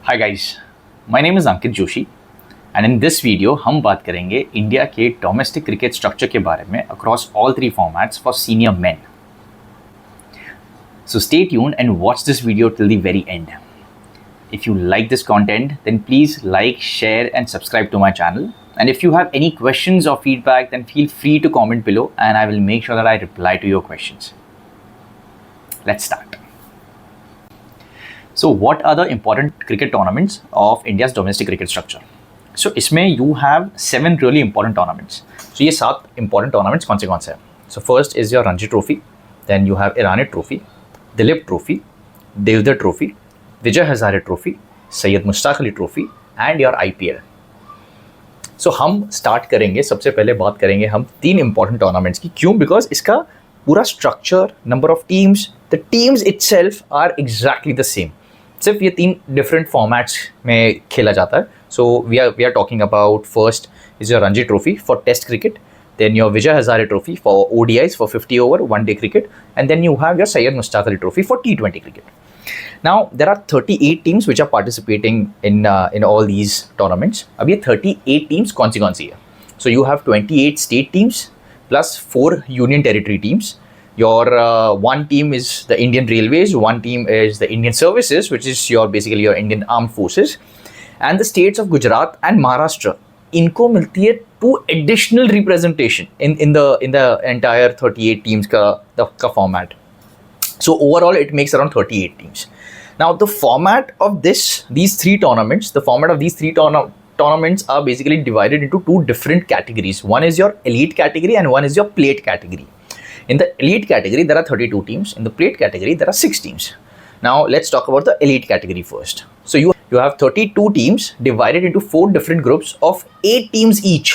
Hi guys, my name is Ankit Joshi and in this video हम बात करेंगे India के डोमेस्टिक क्रिकेट स्ट्रक्चर के बारे में across all three formats for senior main. So stay tuned and watch this video till the very end. If you like this content, then please like, share and subscribe to my channel. And if you have any questions or feedback, then feel free to comment below and I will make sure that I reply to your questions. Let's start. So what are the important cricket tournaments of India's domestic cricket structure? So इसमें you have 7 really important tournaments. So ये 7 important tournaments कौन से हैं? So first is your Ranji Trophy, then you have Irani Trophy, Dilip Trophy, Devdutt Trophy, Vijay Hazare Trophy, Syed Mushtaq Ali Trophy and your IPL. So हम start करेंगे, सबसे पहले बात करेंगे हम 3 इंपॉर्टेंट टूर्नामेंट्स की. क्यों? बिकॉज इसका पूरा structure, number of teams, the teams itself are exactly the same. सिर्फ ये 3 डिफरेंट फॉर्मेट्स में खेला जाता है. So we are talking about first is your Ranji trophy for test cricket, then your Vijay Hazare Trophy for ODIs for 50 over one-day cricket, and then you have your Syed Mushtaq Ali Trophy for T20 cricket. Now there are 38 teams which are participating in all these tournaments. अब ये 38 teams कौन सी है? So you have 28 state teams plus 4 union territory teams. Your one team is the Indian Railways, one team is the Indian Services, which is basically your Indian Armed Forces, and the states of Gujarat and Maharashtra. इनको मिलती है 2 additional representation in the entire 38 teams का format. So overall it makes around 38 teams. Now the format of these 3 tournaments, tournaments are basically divided into 2 different categories. One is your elite category and one is your plate category. In the elite category there are 32 teams. In the plate category there are 6 teams. Now let's talk about the elite category first. So you have 32 teams divided into 4 different groups of 8 teams each.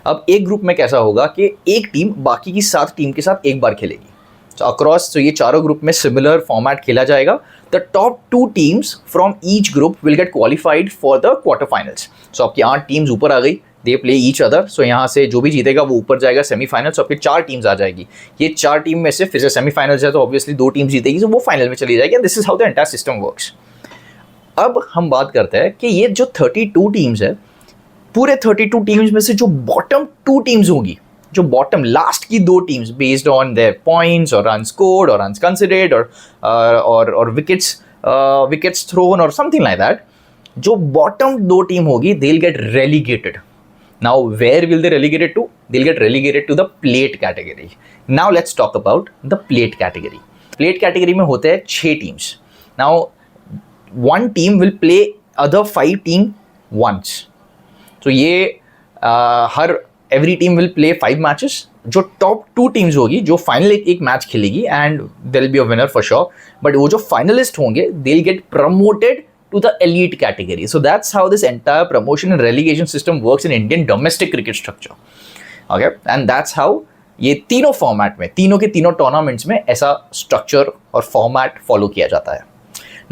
अब एक group में कैसा होगा कि एक टीम बाकी की 7 टीम के साथ एक बार खेलेगी. So across, so ये चारों ग्रुप में सिमिलर फॉर्मेट खेला जाएगा. The top 2 teams from each group will get qualified for the quarter finals. So आपकी 8 टीम्स ऊपर आ गई, they play each other. So यहाँ से जो भी जीतेगा वो ऊपर जाएगा सेमीफाइनल्स. और फिर 4 टीम्स आ जाएगी. ये 4 टीम में से फिर से सेमीफाइनल्स है तो ऑब्वियसली 2 टीम्स जीतेगी, तो वो फाइनल में चली जाएगी. This is how the entire system works. अब हम बात करते हैं कि ये जो 32 टीम्स है, पूरे 32 टीम्स में से जो बॉटम 2 टीम्स होंगी, जो बॉटम लास्ट की 2 teams based on their points और रन स्कोर्ड और रन्स कंसिडर्ड और विकेट्स थ्रोन और समथिंग लाइक दैट, जो बॉटम 2 टीम होगी they will get relegated. Now where will they relegated to? They will get relegated to the plate category. Now let's talk about the plate category. Plate category में होते हैं 6 teams. Now one team will play other 5 team once. So ये every team will play 5 matches. जो top 2 teams होगी, जो final एक match खेलेगी and there will be a winner for sure. But वो जो finalist होंगे, they'll get promoted to the elite category. So that's how this entire promotion and relegation system works in Indian domestic cricket structure. Okay, and that's how ये तीनों format में, तीनों के तीनों tournaments में ऐसा स्ट्रक्चर और फॉर्मेट फॉलो किया जाता है.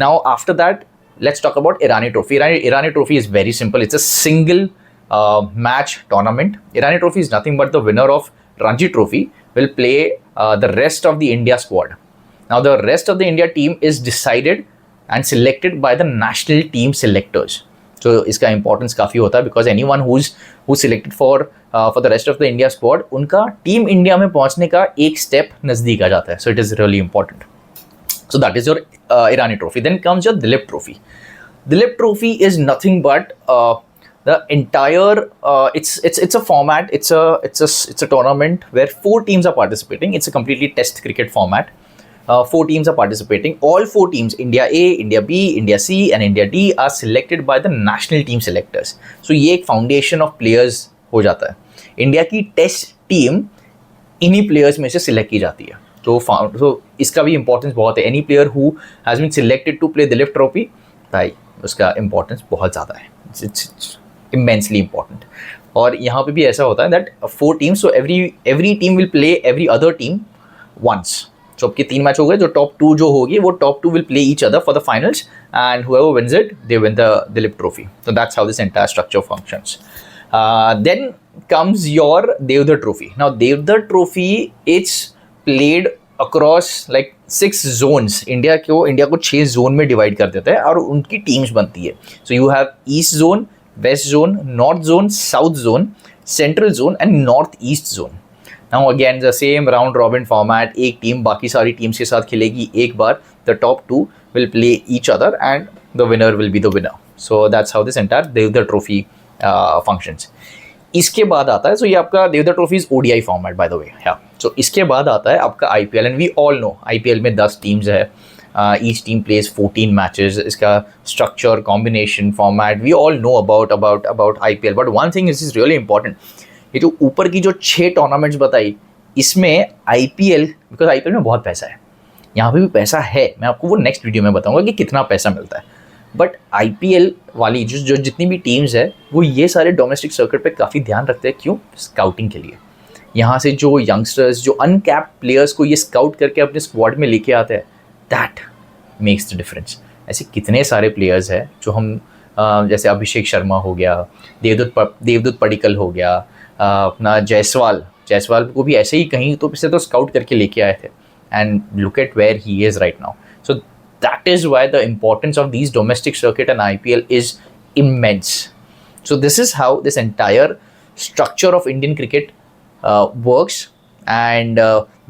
Now after that, let's talk about Irani Trophy. Irani Trophy is very simple. It's a single match tournament. Irani Trophy is nothing but the winner of Ranji Trophy will play the rest of the India squad. Now the rest of the India team is decided and selected by the national team selectors. So इसका importance काफ़ी होता है because anyone who's selected for the rest of the India squad, उनका team India में पहुँचने का एक step नज़दीक आ जाता है. So it is really important. So that is your Irani Trophy. Then comes your Dilip Trophy. Dilip Trophy is nothing but the entire. It's a format. It's a tournament where 4 teams are participating. It's a completely test cricket format. 4 teams are participating. All 4 teams, India A, India B, India C, and India D, are selected by the national team selectors. So ये एक foundation of players हो जाता है. India की test team इन्हीं players में से select की जाती है. तो इसका भी इंपॉर्टेंस बहुत है. Any player who has been selected to play Dilip trophy, भाई उसका इंपॉर्टेंस बहुत ज़्यादा है. It's immensely important. और यहाँ पे भी ऐसा होता है that 4 teams, so every team will play every other team once. So आपके 3 मैच हो गए. जो टॉप 2 जो होगी वो top 2 will play each other for the finals and whoever wins it they win the Duleep trophy. So that's how this entire structure functions. Then comes your Devdutt Trophy. Now Devdutt Trophy, it's played across like 6 zones, India को 6 zone में divide कर देता है और उनकी teams बनती है. So you have east zone, west zone, north zone, south zone, central zone and north east zone. Now again the same round robin format, एक टीम बाकी सारी टीम्स के साथ खेलेगी एक बार. The top 2 will play each other and the winner will be the winner. So that's how this entire Deodhar trophy functions. इसके बाद आता है, सो ये आपका Deodhar trophy is ODI format by the way. So इसके बाद आता है आपका IPL and we all know IPL में 10 टीम्स है. Each team plays 14 matches. इसका structure, combination, format we all know about IPL. But one thing is really important, ये जो ऊपर की जो 6 टूर्नामेंट्स बताई, इसमें आईपीएल, बिकॉज आईपीएल में बहुत पैसा है, यहाँ पे भी पैसा है, मैं आपको वो नेक्स्ट वीडियो में बताऊंगा कि कितना पैसा मिलता है. बट आईपीएल वाली जो जितनी भी टीम्स है वो ये सारे डोमेस्टिक सर्किट पे काफ़ी ध्यान रखते हैं. क्यों? स्काउटिंग के लिए. यहाँ से जो यंगस्टर्स, जो अनकैप्ड प्लेयर्स को ये स्काउट करके अपने स्क्वाड में लेके आते हैं, दैट मेक्स द डिफरेंस. ऐसे कितने सारे प्लेयर्स हैं जो हम जैसे अभिषेक शर्मा हो गया, देवदूत पडिक्कल हो गया, अपना जायसवाल को भी ऐसे ही कहीं तो पिछले तो स्काउट करके लेके आए थे. And look at where he is right now. So that is why the importance of these domestic circuit and IPL is immense. So this is how this entire structure of Indian cricket works, and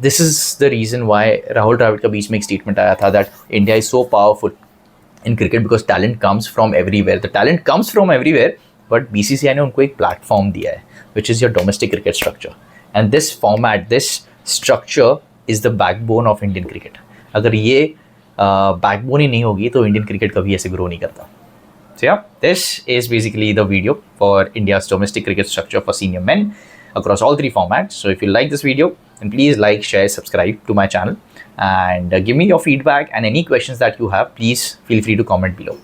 this is the reason why Rahul Dravid का बीच में एक statement आया था that India is so powerful in cricket because talent comes from everywhere. The talent comes from everywhere, but BCCI ने उनको एक platform दिया है, which is your domestic cricket structure. And this format, this structure is the backbone of Indian cricket. अगर ये backbone ही नहीं होगी तो इंडियन क्रिकेट कभी ऐसे ग्रो नहीं करता. So yeah, this is basically the video for India's domestic cricket structure for senior men across all 3 formats. So if you like this video, then please like, share, subscribe to my channel, and give me your feedback and any questions that you have, please feel free to comment below.